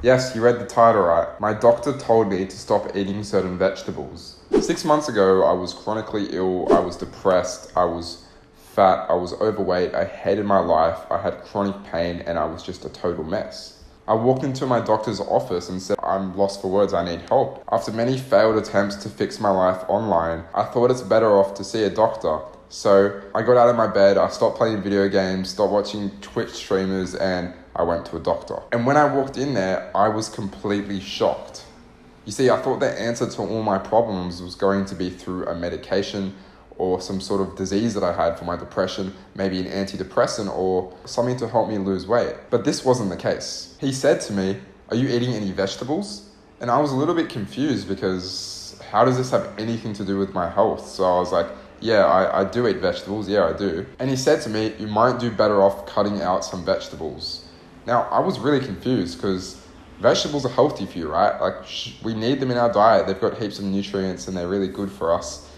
Yes, you read the title right. My doctor told me to stop eating certain vegetables. 6 months ago, I was chronically ill, I was depressed, I was fat, I was overweight, I hated my life, I had chronic pain, and I was just a total mess. I walked into my doctor's office and said, I'm lost for words, I need help. After many failed attempts to fix my life online, I thought it's better off to see a doctor. So I got out of my bed, I stopped playing video games, stopped watching Twitch streamers, and I went to a doctor. And when I walked in there, I was completely shocked. You see, I thought the answer to all my problems was going to be through a medication or some sort of disease that I had for my depression, maybe an antidepressant or something to help me lose weight. But this wasn't the case. He said to me, "Are you eating any vegetables?" And I was a little bit confused because how does this have anything to do with my health? So I was like, yeah, I do eat vegetables, yeah, I do. And he said to me, you might do better off cutting out some vegetables. Now, I was really confused because vegetables are healthy for you, right? Like, we need them in our diet. They've got heaps of nutrients and they're really good for us.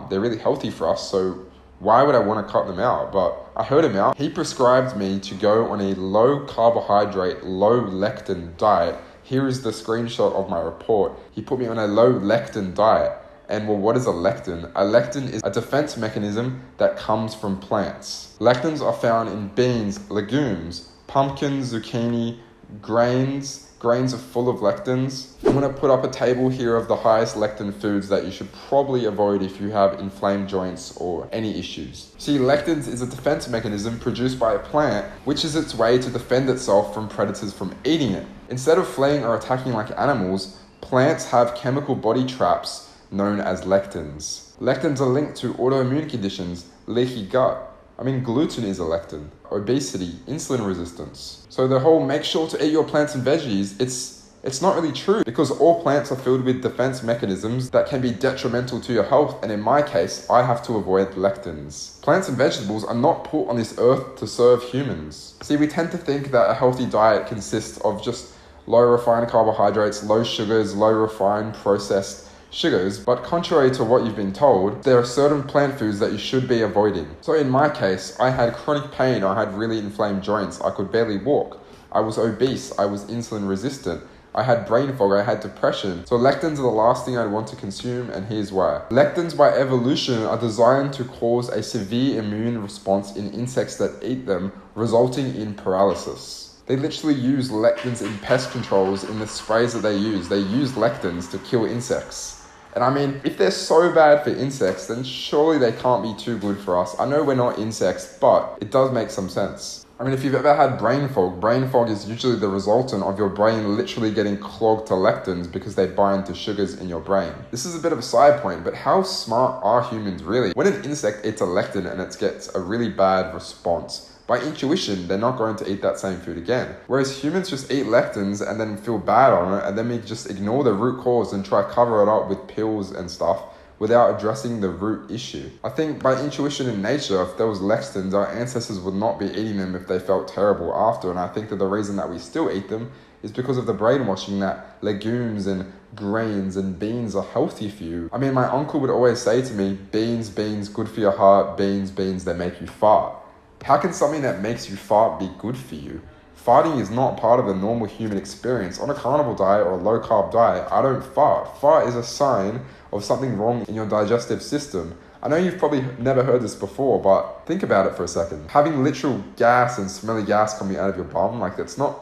They're really healthy for us, so why would I want to cut them out? But I heard him out. He prescribed me to go on a low carbohydrate, low lectin diet. Here is the screenshot of my report. He put me on a low lectin diet. And well, what is a lectin? A lectin is a defense mechanism that comes from plants. Lectins are found in beans, legumes, pumpkins, zucchini, grains. Grains are full of lectins. I'm going to put up a table here of the highest lectin foods that you should probably avoid if you have inflamed joints or any issues. See, lectins is a defense mechanism produced by a plant, which is its way to defend itself from predators from eating it. Instead of fleeing or attacking like animals, plants have chemical body traps known as lectins. Lectins are linked to autoimmune conditions, leaky gut. Gluten is a lectin, obesity, insulin resistance. So the whole make sure to eat your plants and veggies, it's not really true because all plants are filled with defense mechanisms that can be detrimental to your health, and in my case, I have to avoid lectins. Plants and vegetables are not put on this earth to serve humans. See, we tend to think that a healthy diet consists of just low refined carbohydrates, low sugars, low refined processed sugars, but contrary to what you've been told, there are certain plant foods that you should be avoiding. So in my case, I had chronic pain, I had really inflamed joints, I could barely walk, I was obese, I was insulin resistant, I had brain fog, I had depression. So lectins are the last thing I'd want to consume, and here's why. Lectins by evolution are designed to cause a severe immune response in insects that eat them, resulting in paralysis. They literally use lectins in pest controls in the sprays that they use. They use lectins to kill insects. And if they're so bad for insects, then surely they can't be too good for us. I know we're not insects, but it does make some sense. If you've ever had brain fog is usually the resultant of your brain literally getting clogged to lectins because they bind to sugars in your brain. This is a bit of a side point, but how smart are humans really? When an insect eats a lectin and it gets a really bad response, by intuition, they're not going to eat that same food again. Whereas humans just eat lectins and then feel bad on it, and then we just ignore the root cause and try to cover it up with pills and stuff without addressing the root issue. I think by intuition in nature, if there was lectins, our ancestors would not be eating them if they felt terrible after. And I think that the reason that we still eat them is because of the brainwashing that legumes and grains and beans are healthy for you. My uncle would always say to me, beans, good for your heart, beans, they make you fart. How can something that makes you fart be good for you? Farting is not part of the normal human experience. On a carnivore diet or a low carb diet, I don't fart. Fart is a sign of something wrong in your digestive system. I know you've probably never heard this before, but think about it for a second. Having literal gas and smelly gas coming out of your bum, it's not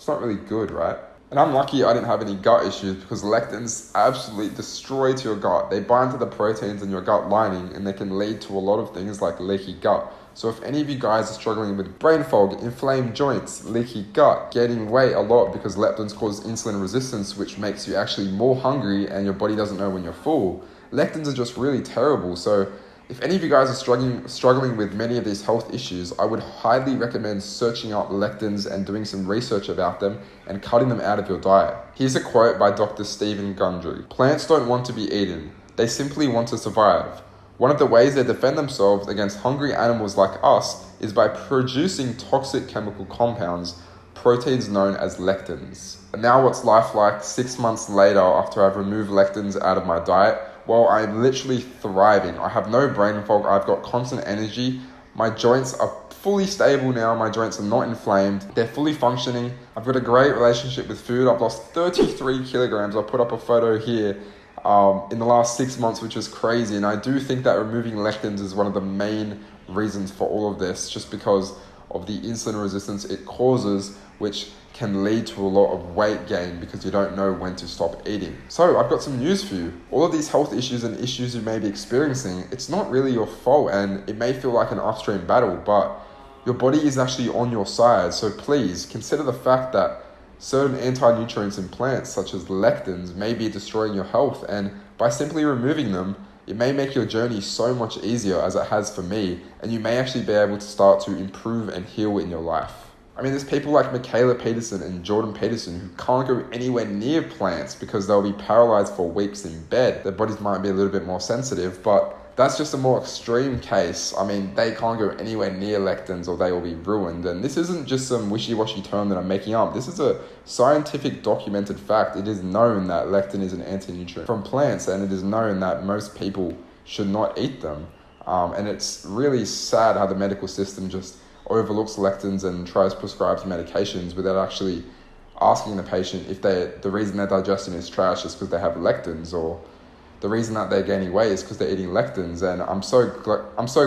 really good, right? And I'm lucky I didn't have any gut issues because lectins absolutely destroy to your gut. They bind to the proteins in your gut lining and they can lead to a lot of things like leaky gut. So if any of you guys are struggling with brain fog, inflamed joints, leaky gut, gaining weight a lot because lectins cause insulin resistance, which makes you actually more hungry and your body doesn't know when you're full, lectins are just really terrible. So if any of you guys are struggling with many of these health issues, I would highly recommend searching up lectins and doing some research about them and cutting them out of your diet. Here's a quote by Dr. Stephen Gundry. Plants don't want to be eaten. They simply want to survive. One of the ways they defend themselves against hungry animals like us is by producing toxic chemical compounds, proteins known as lectins. And now what's life like 6 months later after I've removed lectins out of my diet? Well, I'm literally thriving. I have no brain fog. I've got constant energy. My joints are fully stable now. My joints are not inflamed. They're fully functioning. I've got a great relationship with food. I've lost 33 kilograms. I'll put up a photo here in the last 6 months, which is crazy. And I do think that removing lectins is one of the main reasons for all of this, just because of the insulin resistance it causes, which can lead to a lot of weight gain because you don't know when to stop eating. So I've got some news for you. All of these health issues and issues you may be experiencing, it's not really your fault, and it may feel like an upstream battle, but your body is actually on your side. So please consider the fact that certain anti-nutrients in plants, such as lectins, may be destroying your health, and by simply removing them, it may make your journey so much easier, as it has for me, and you may actually be able to start to improve and heal in your life. I mean, there's people like Michaela Peterson and Jordan Peterson who can't go anywhere near plants because they'll be paralyzed for weeks in bed. Their bodies might be a little bit more sensitive, but that's just a more extreme case. I mean, they can't go anywhere near lectins or they will be ruined. And this isn't just some wishy-washy term that I'm making up. This is a scientific documented fact. It is known that lectin is an anti-nutrient from plants, and it is known that most people should not eat them. And it's really sad how the medical system just overlooks lectins and tries to prescribe medications without actually asking the patient if the reason their digestion is trash is because they have lectins, or the reason that they're gaining weight is because they're eating lectins. And I'm so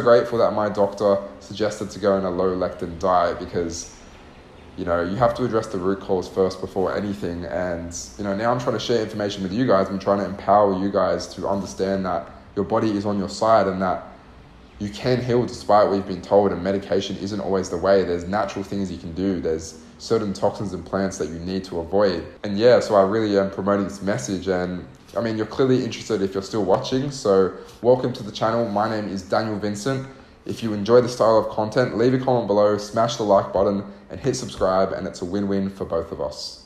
grateful that my doctor suggested to go on a low lectin diet, because you have to address the root cause first before anything. And now I'm trying to share information with you guys. I'm trying to empower you guys to understand that your body is on your side and that you can heal despite what you've been told, and medication isn't always the way. There's natural things you can do. There's certain toxins in plants that you need to avoid. And yeah, so I really am promoting this message. And I mean, you're clearly interested if you're still watching. So welcome to the channel. My name is Daniel Vincent. If you enjoy this style of content, leave a comment below, smash the like button and hit subscribe, and it's a win-win for both of us.